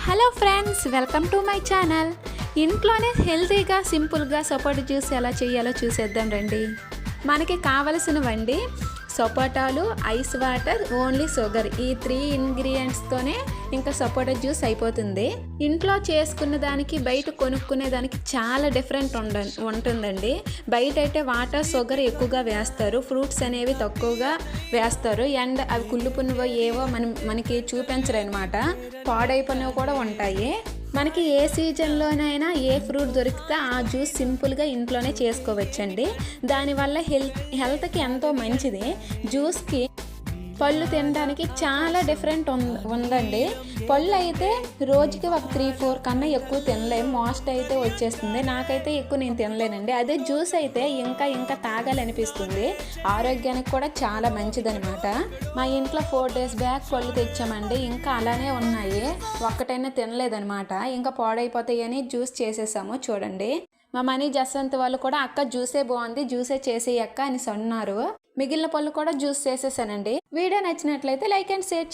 Hello friends, welcome to my channel. ఇంట్లోనే హెల్తీగా సింపుల్గా సపోటా జ్యూస్ ఎలా చేయాలో చూసేద్దాం రండి. మనకి కావలసినవండి సపోటాలు, ఐస్ వాటర్, ఓన్లీ షుగర్. ఈ 3 ఇంగ్రీడియంట్స్తోనే ఇంకా సపోటా జ్యూస్ అయిపోతుంది. ఇంట్లో చేసుకున్న దానికి బయట కొనుక్కునే దానికి చాలా డిఫరెంట్ ఉంటుందండి. బయట అయితే వాటర్, షుగర్ ఎక్కువగా వేస్తారు, ఫ్రూట్స్ అనేవి తక్కువగా వేస్తారు. అండ్ అవి కుళ్ళుపున్నవో ఏవో మనకి చూపించరు అనమాట. పాడైపోయినవి కూడా ఉంటాయి. మనకి ఏ సీజన్లోనైనా ఏ ఫ్రూట్ దొరికితే ఆ జ్యూస్ సింపుల్గా ఇంట్లోనే చేసుకోవచ్చండి. దానివల్ల హెల్త్కి ఎంతో మంచిది. జ్యూస్కి పళ్ళు తినడానికి చాలా డిఫరెంట్ ఉందండి. పళ్ళు అయితే రోజుకి ఒక 3-4 కన్నా ఎక్కువ తినలేము, మోస్ట్ అయితే వచ్చేస్తుంది. నాకైతే ఎక్కువ నేను తినలేనండి. అదే జ్యూస్ అయితే ఇంకా తాగాలనిపిస్తుంది. ఆరోగ్యానికి కూడా చాలా మంచిదనమాట. మా ఇంట్లో 4 days బ్యాక్ పళ్ళు తెచ్చామండి, ఇంకా అలానే ఉన్నాయి, ఒక్కటైనా తినలేదనమాట. ఇంకా పాడైపోతాయని జ్యూస్ చేసేసాము. చూడండి, మా మనీ జసంత్ వాళ్ళు కూడా అక్క జ్యూసే బాగుంది, జ్యూసే చేసేయి అక్క అని అన్నారు. మిగిలిన పళ్ళు కూడా జ్యూస్ చేసేసానండి. వీడియో నచ్చినట్లయితే లైక్ అండ్ షేర్